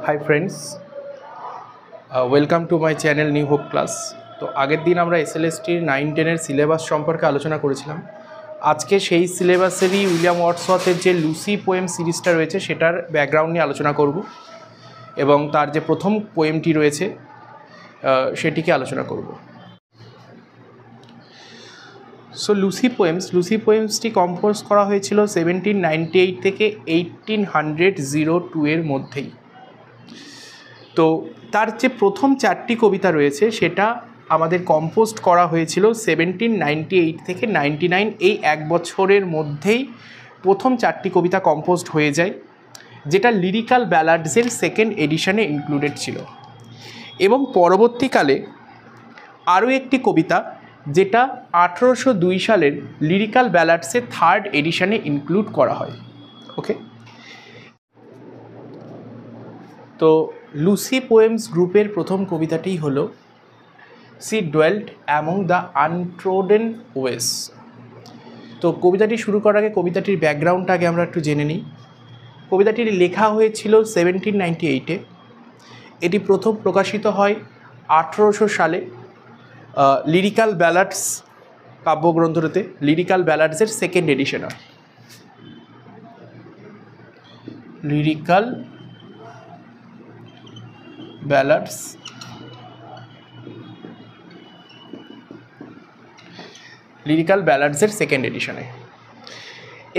Hi friends, welcome to my channel new hope class. তো আগের দিন আমরা এসএলএসটির 9-10-এর সিলেবাস সম্পর্কে আলোচনা করেছিলাম। আজকে সেই সিলেবাসেরই উইলিয়াম ওয়ার্ডসওয়ার্থের যে লুসি পোয়েম সিরিজটা রয়েছে সেটার ব্যাকগ্রাউন্ড নিয়ে আলোচনা করব এবং তার যে প্রথম পোয়েমটি রয়েছে সেটিকে আলোচনা করব। সো লুসি পোয়েমসটি কম্পোজ করা হয়েছিল 1798 থেকে 1802 এর মধ্যেই। তো তার যে প্রথম 4টি কবিতা রয়েছে সেটা আমাদের কম্পোজ করা হয়েছিল 1798 থেকে 99, এই এক বছরের মধ্যেই প্রথম 4টি কবিতা কম্পোজড হয়ে যায়, যেটা লিরিক্যাল ব্যালাডসের সেকেন্ড এডিশনে ইনক্লুডেড ছিল। এবং পরবর্তীকালে আরও একটি কবিতা যেটা 1802 সালের লিরিক্যাল ব্যালাডসের থার্ড এডিশনে ইনক্লুড করা হয়। ওকে, তো লুসি পোয়েমস গ্রুপের প্রথম কবিতাটি হলো সি ডোয়েল্ট অ্যামং দ্য আনট্রোডেন ওয়েস। তো কবিতাটি শুরু করার আগে কবিতাটির ব্যাকগ্রাউন্ডটা আগে আমরা একটু জেনে নিই। কবিতাটি লেখা হয়েছিল 1798-এ। এটি প্রথম প্রকাশিত হয় 1800 সালে লিরিক্যাল ব্যালাডস কাব্যগ্রন্থটিতে। লিরিক্যাল ব্যালাডসের সেকেন্ড এডিশন হয়। লিরিক্যাল ব্যালাডস ব্যালাডসের সেকেন্ড এডিশনে।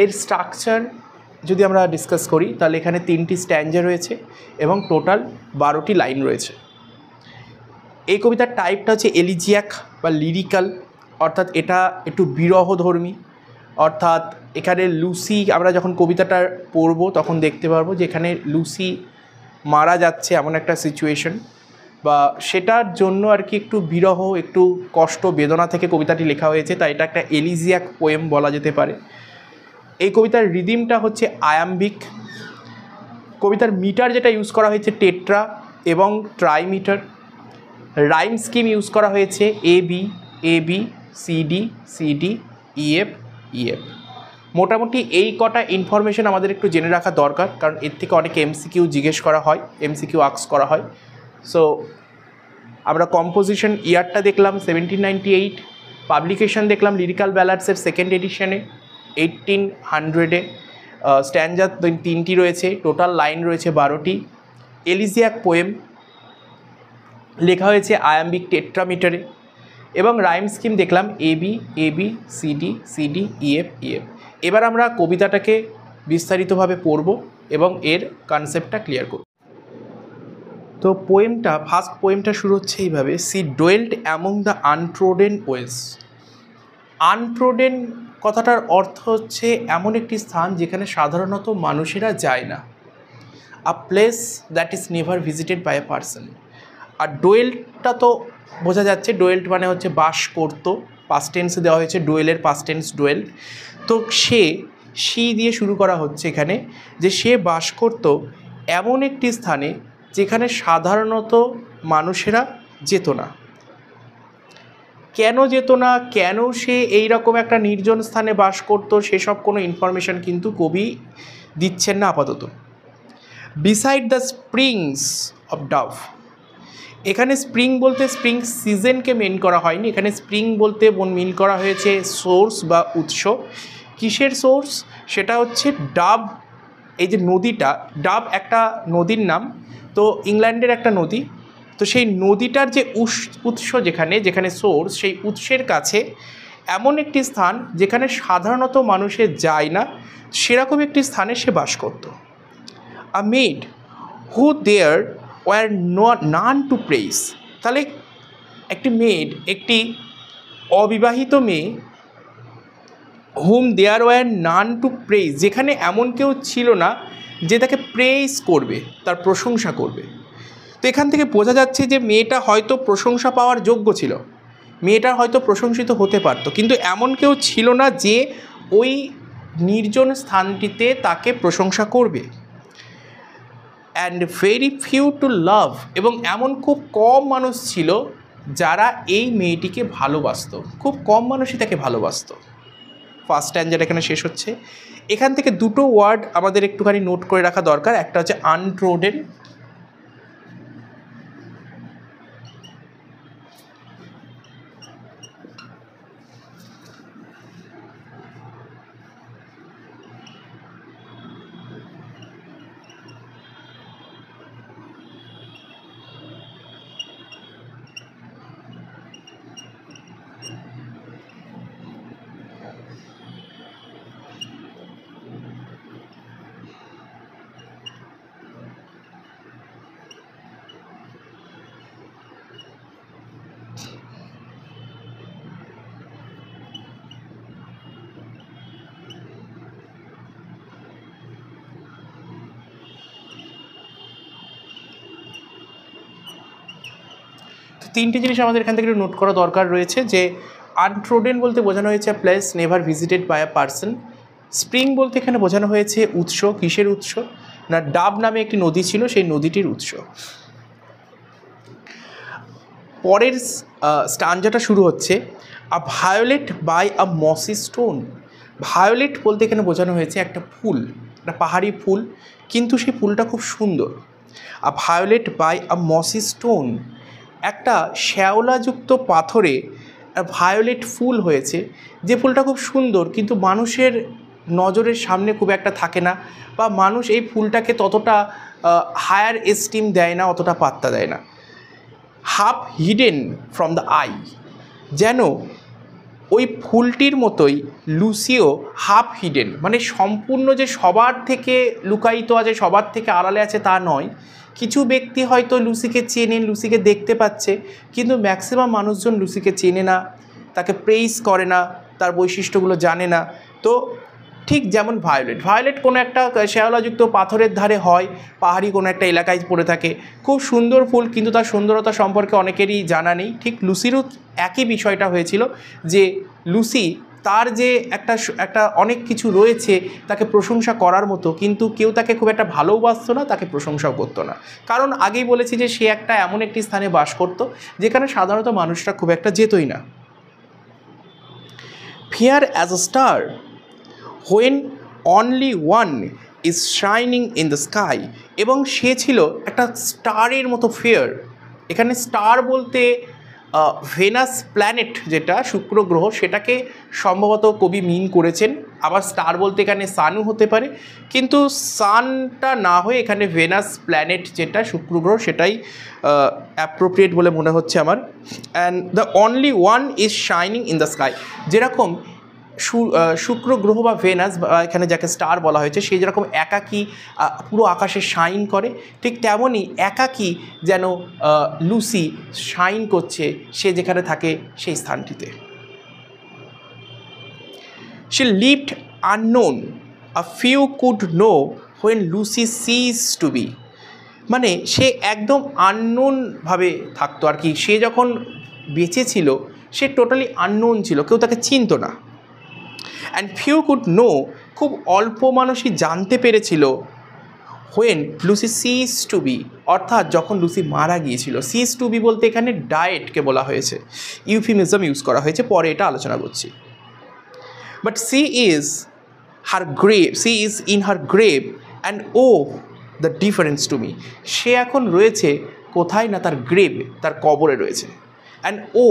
এর স্ট্রাকচার যদি আমরা ডিসকাস করি তাহলে এখানে 3টি স্ট্যাঞ্জা রয়েছে এবং টোটাল 12টি লাইন রয়েছে। এই কবিতার টাইপটা হচ্ছে এলিজিয়াক বা লিরিক্যাল, অর্থাৎ এটা একটু বিরহধর্মী। অর্থাৎ এখানে লুসি, আমরা যখন কবিতাটা পড়ব তখন দেখতে পারবো যে এখানে লুসি মারা যাচ্ছে এমন একটা সিচুয়েশন, বা সেটার জন্য আর কি একটু বিরহ, একটু কষ্ট, বেদনা থেকে কবিতাটি লেখা হয়েছে, তাই এটা একটা এলিজিয়াক পোয়েম বলা যেতে পারে। এই কবিতার রিদিমটা হচ্ছে আয়াম্বিক। কবিতার মিটার যেটা ইউজ করা হয়েছে টেট্রা এবং trimeter. Rhyme scheme use করা হয়েছে A B CD CD EF EF. মোটামুটি এই কটা ইনফরমেশন আমাদের একটু জেনে রাখা দরকার, কারণ এর থেকে অনেক এমসিকিউ জিজ্ঞেস করা হয়, এমসিকিউ আস্ক করা হয়। সো আমরা কম্পোজিশন ইয়ারটা দেখলাম 1798, পাবলিকেশন দেখলাম লিরিক্যাল ব্যালাডসের সেকেন্ড এডিশনে 1800-এ। স্ট্যাঞ্জা 3টি রয়েছে, টোটাল লাইন রয়েছে 12টি। এলিজিয়াক পোয়েম, লেখা হয়েছে আয়াম্বিক টেট্রামিটারে। এবং রাইম স্কিম দেখলাম A B CD CD EF EF. এবার আমরা কবিতাটাকে বিস্তারিতভাবে পড়ব এবং এর কনসেপ্টটা ক্লিয়ার করব। তো ফার্স্ট পোয়েমটা শুরু হচ্ছে এইভাবে, সি ডোয়েল্ট অ্যামং দ্য আনট্রোডেন ওয়েস। আনট্রোডেন কথাটার অর্থ হচ্ছে এমন একটি স্থান যেখানে সাধারণত মানুষেরা যায় না, a place that is never visited by a person. আর ডোয়েল্টটা তো বোঝা যাচ্ছে, ডোয়েল্ট মানে হচ্ছে বাস করতো, পাস্ট টেন্সে দেওয়া হয়েছে, ডোয়েলের পাস্ট টেন্স ডোয়েল্ট। তো সি দিয়ে শুরু করা হচ্ছে এখানে, যে সে বাস করত এমন একটি স্থানে যেখানে সাধারণত মানুষেরা যেত না। কেন যেত না, কেন সে এই রকম একটা নির্জন স্থানে বাস করতো, সেসব কোনো ইনফরমেশন কিন্তু কবি দিচ্ছেন না আপাতত। Beside the springs of Dove. এখানে স্প্রিং বলতে স্প্রিং সিজনকে মেন করা হয়নি, এখানে স্প্রিং বলতে মিন করা হয়েছে সোর্স বা উৎস। কিসের সোর্স? সেটা হচ্ছে ডাব। এই যে নদীটা, ডাব একটা নদীর নাম, তো ইংল্যান্ডের একটা নদী। তো সেই নদীটার যে উৎস যেখানে সোর্স, সেই উৎসের কাছে এমন একটি স্থান যেখানে সাধারণত মানুষে যায় না, সেরকম একটি স্থানে সে বাস করত। A maid who there were none to praise. তাহলে একটি মেড, একটি অবিবাহিত মেয়ে, whom there were none to praise, যেখানে এমন কেউ ছিল না যে তাকে প্রেইজ করবে, তার প্রশংসা করবে। তো এখান থেকে বোঝা যাচ্ছে যে মেয়েটা হয়তো প্রশংসা পাওয়ার যোগ্য ছিল, মেয়েটা হয়তো প্রশংসিত হতে পারত, কিন্তু এমন কেউ ছিল না যে ওই নির্জন স্থানটিতে তাকে প্রশংসা করবে। অ্যান্ড ভেরি ফিউ টু লাভ, এবং এমন খুব কম মানুষ ছিল যারা এই মেয়েটিকে ভালোবাসত, খুব কম মানুষই তাকে ভালোবাসত। ফার্স্ট স্ট্যাঞ্জার এখানে শেষ হচ্ছে। এখান থেকে দুটো ওয়ার্ড আমাদের একটুখানি নোট করে রাখা দরকার। একটা হচ্ছে আনট্রোডেন, তিনটে জিনিস আমাদের এখান থেকে একটু নোট করা দরকার রয়েছে, যে আনট্রোডেন বলতে বোঝানো হয়েছে place never visited by a person. Spring বলতে এখানে বোঝানো হয়েছে উৎস। কিসের উৎস? না, ডাব নামে একটি নদী ছিল, সেই নদীটির উৎস। পরের স্টানজাটা শুরু হচ্ছে আ ভায়োলেট বাই আ মসি স্টোন। ভায়োলেট বলতে এখানে বোঝানো হয়েছে একটা ফুল, একটা পাহাড়ি ফুল, কিন্তু সেই ফুলটা খুব সুন্দর। আ ভায়োলেট বাই আ মসি স্টোন, একটা শ্যাওলাযুক্ত পাথরে ভায়োলেট ফুল হয়েছে, যে ফুলটা খুব সুন্দর কিন্তু মানুষের নজরের সামনে খুব একটা থাকে না, বা মানুষ এই ফুলটাকে ততটা হায়ার এস্টিম দেয় না, অতটা পাত্তা দেয় না। Half hidden from the I, যেন ওই ফুলটির মতোই লুসিও হাফ হিডেন, মানে সম্পূর্ণ যে সবার থেকে লুকায়িত আছে, সবার থেকে আড়ালে আছে তা নয়। কিছু ব্যক্তি হয়তো লুসিকে চেনেন, লুসিকে দেখতে পাচ্ছে, কিন্তু ম্যাক্সিমাম মানুষজন লুসিকে চেনে না, তাকে প্রেইজ করে না, তার বৈশিষ্ট্যগুলো জানে না। তো ঠিক যেমন ভায়োলেট কোনো একটা শ্যাওলাযুক্ত পাথরের ধারে হয়, পাহাড়ি কোনো একটা এলাকায় পড়ে থাকে, খুব সুন্দর ফুল, কিন্তু তার সুন্দরতা সম্পর্কে অনেকেরই জানা নেই। ঠিক লুসিরও একই বিষয়টা হয়েছিল, যে লুসি তার যে একটা অনেক কিছু রয়েছে তাকে প্রশংসা করার মতো, কিন্তু কেউ তাকে খুব একটা ভালোবাসতো না, তাকে প্রশংসাও করতো না। কারণ আগেই বলেছি যে সে একটা এমন একটি স্থানে বাস করতো যেখানে সাধারণত মানুষরা খুব একটা যেতই না। Fair as a star when only one is shining in the sky, এবং সে ছিল একটা স্টারের মতো ফেয়ার। এখানে স্টার বলতে ভেনাস প্ল্যানেট, যেটা শুক্র গ্রহ, সেটাকে সম্ভবত কবি মিন করেছেন। আবার স্টার বলতে এখানে সানও হতে পারে, কিন্তু সানটা না হয়ে এখানে ভেনাস প্ল্যানেট যেটা শুক্র গ্রহ, সেটাই অ্যাপ্রোপ্রিয়েট বলে মনে হচ্ছে আমার। And the only one is shining in the sky, যেরকম শুক্র গ্রহ বা ভেনাস, এখানে যাকে স্টার বলা হয়েছে, সে যেরকম একাকী পুরো আকাশে শাইন করে, ঠিক তেমনই একাকী যেন লুসি শাইন করছে সে যেখানে থাকে সেই স্থানটিতে। She lived unknown, a few could know when Lucy ceased to be, মানে সে একদম আননোনভাবে থাকতো আর কি। সে যখন বেঁচে ছিল সে টোটালি আননোন ছিল, কেউ তাকে চিনত না। অ্যান্ড ফিউ কুড নো, খুব অল্প মানুষই জানতে পেরেছিল when Lucy ceased to be, অর্থাৎ যখন লুসি মারা গিয়েছিল। সিজ টু বি বলতে এখানে ডায়েটকে বলা হয়েছে, ইউফিমিজম ইউজ করা হয়েছে, পরে এটা আলোচনা করছি। But she is in her grave and oh the difference to me, সে এখন রয়েছে কোথায় না তার গ্রেভ, তার কবরে রয়েছে। অ্যান্ড ও,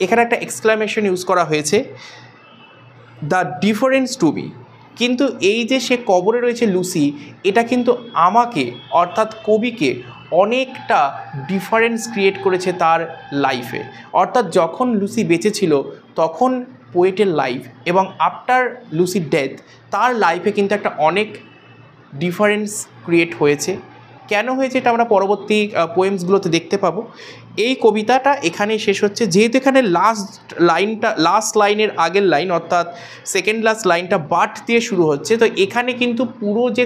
এখানে একটা এক্সক্লামেশন ইউজ করা হয়েছে, দ্য ডিফারেন্স টু মি, কিন্তু এই যে সে কবরে রয়েছে লুসি, এটা কিন্তু আমাকে অর্থাৎ কবিকে অনেকটা ডিফারেন্স ক্রিয়েট করেছে তার লাইফে। অর্থাৎ যখন লুসি বেঁচে ছিল তখন পোয়েটের লাইফ, এবং আফটার লুসির ডেথ তার লাইফে কিন্তু একটা অনেক ডিফারেন্স ক্রিয়েট হয়েছে। কেন হয়েছে এটা আমরা পরবর্তী পোয়েমসগুলোতে দেখতে পাবো। এই কবিতাটা এখানেই শেষ হচ্ছে, যেহেতু এখানে লাস্ট লাইনের আগের লাইন অর্থাৎ সেকেন্ড লাস্ট লাইনটা বাট দিয়ে শুরু হচ্ছে, তো এখানে কিন্তু পুরো যে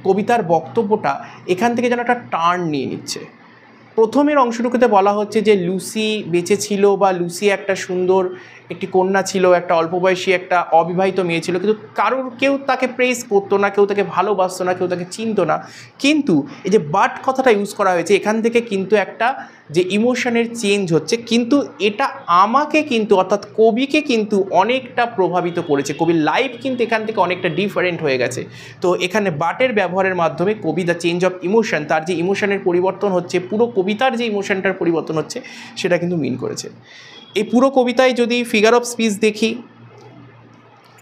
কবিতার বক্তব্যটা এখান থেকে যেন একটা টার্ন নিয়ে নিচ্ছে। প্রথমের অংশটুকুতে বলা হচ্ছে যে লুসি বেঁচে ছিল, বা লুসি একটা সুন্দর একটি কন্যা ছিল, একটা অল্প বয়সী একটা অবিবাহিত মেয়ে ছিল, কিন্তু কেউ তাকে প্রেস করতো না, কেউ তাকে ভালোবাসতো না, কেউ তাকে চিনতো না। কিন্তু এই যে বাট কথাটা ইউজ করা হয়েছে, এখান থেকে কিন্তু একটা যে ইমোশনের চেঞ্জ হচ্ছে, কিন্তু এটা আমাকে কিন্তু অর্থাৎ কবিকে কিন্তু অনেকটা প্রভাবিত করেছে। কবির লাইফ কিন্তু এখান থেকে অনেকটা ডিফারেন্ট হয়ে গেছে। তো এখানে বাটের ব্যবহারের মাধ্যমে কবি দ্য চেঞ্জ অফ ইমোশন, তার যে ইমোশনের পরিবর্তন হচ্ছে, পুরো কবিতার যে ইমোশনটার পরিবর্তন হচ্ছে, সেটা কিন্তু মিন করেছে। এই পুরো কবিতায় যদি ফিগার অফ স্পিচ দেখি,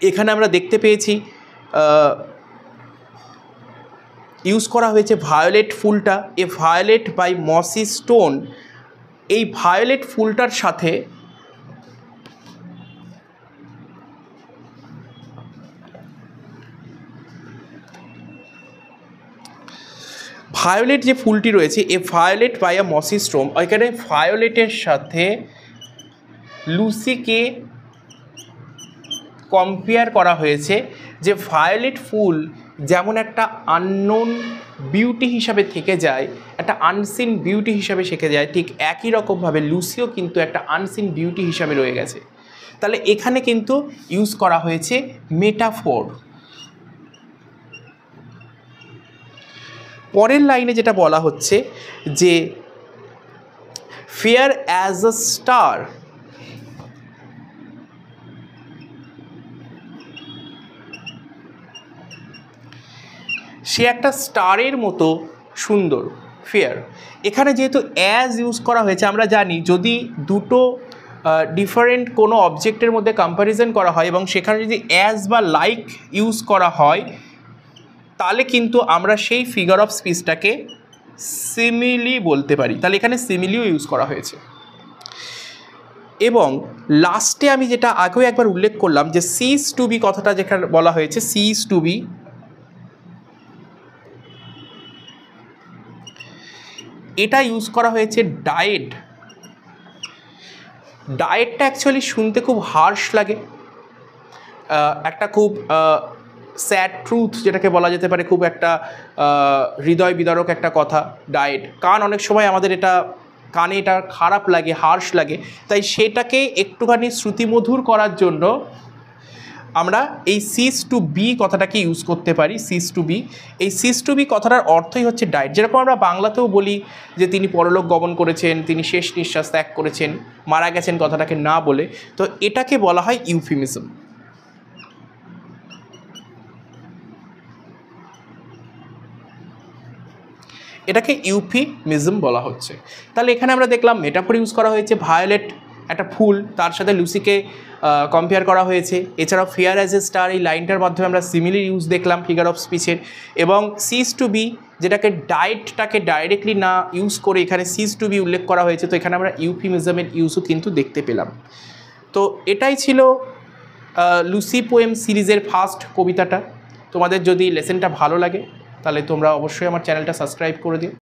এখানে আমরা দেখতে পেয়েছি ইউজ করা হয়েছে ভায়োলেট ফুলটা, এ ভায়োলেট বাই মসি স্টোন। এই ভায়োলেট ফুলটার সাথে ভায়োলেট যে ফুলটি রয়েছে, এ ভায়োলেট বাই আ মসি স্টোন, এখানে ভায়োলেটের সাথে লুসিকে কম্পেয়ার করা হয়েছে, যে ভায়োলেট ফুল যেমন একটা আননোন বিউটি হিসাবে থেকে যায়, একটা আনসিন বিউটি হিসাবে শিখে যায়, ঠিক একই রকমভাবে লুসিও কিন্তু একটা আনসিন বিউটি হিসাবে রয়ে গেছে। তাহলে এখানে কিন্তু ইউজ করা হয়েছে মেটাফোর। পরের লাইনে যেটা বলা হচ্ছে যে ফেয়ার অ্যাজ আ স্টার, সে একটা স্টারের মতো সুন্দর, ফেয়ার। এখানে যেহেতু অ্যাজ ইউজ করা হয়েছে, আমরা জানি যদি দুটো ডিফারেন্ট কোনো অবজেক্টের মধ্যে কম্প্যারিজন করা হয় এবং সেখানে যদি অ্যাজ বা লাইক ইউজ করা হয়, তাহলে কিন্তু আমরা সেই ফিগার অফ স্পিচটাকে সিমিলি বলতে পারি। তাহলে এখানে সিমিলিও ইউজ করা হয়েছে। এবং লাস্টে আমি যেটা আগেও একবার উল্লেখ করলাম যে সিজ টু বি কথাটা যেখানে বলা হয়েছে, সিজ টু বি, এটা ইউজ করা হয়েছে ডায়েট। ডায়েটটা অ্যাকচুয়ালি শুনতে খুব হার্শ লাগে, একটা খুব স্যাড ট্রুথ যেটাকে বলা যেতে পারে, খুব একটা হৃদয় বিদারক একটা কথা ডায়েট। অনেক সময় আমাদের কানে এটা খারাপ লাগে, হার্শ লাগে, তাই সেটাকে একটুখানি শ্রুতিমধুর করার জন্য আমরা এই সিজ টু বি কথাটাকে ইউজ করতে পারি। সিজ টু বি, এই সিজ টু বি কথাটার অর্থই হচ্ছে ডায়েট। যেরকম আমরা বাংলাতেও বলি যে তিনি পরলোক গমন করেছেন, তিনি শেষ নিঃশ্বাস ত্যাগ করেছেন, মারা গেছেন কথাটাকে না বলে, তো এটাকে বলা হয় ইউফিমিজম। এটাকে ইউফিমিজম বলা হচ্ছে। তাহলে এখানে আমরা দেখলাম মেটাফোর ইউজ করা হয়েছে, ভায়োলেট একটা ফুল, তার সাথে লুসিকে কম্পেয়ার করা হয়েছে। এছাড়াও ফেয়ার অ্যাজ এ স্টার, এই লাইনটার মাধ্যমে আমরা সিমিলি ইউজ দেখলাম ফিগার অফ স্পিচের। এবং সিজ টু বি, যেটাকে ডায়েটটাকে ডাইরেক্টলি না ইউজ করে এখানে সিজ টু বি উল্লেখ করা হয়েছে, তো এখানে আমরা ইউফিমিজমের ইউজও কিন্তু দেখতে পেলাম। তো এটাই ছিল লুসি পোয়েম সিরিজের ফার্স্ট কবিতাটা। তোমাদের যদি লেসনটা ভালো লাগে তাহলে তোমরা অবশ্যই আমার চ্যানেলটা সাবস্ক্রাইব করে দিও।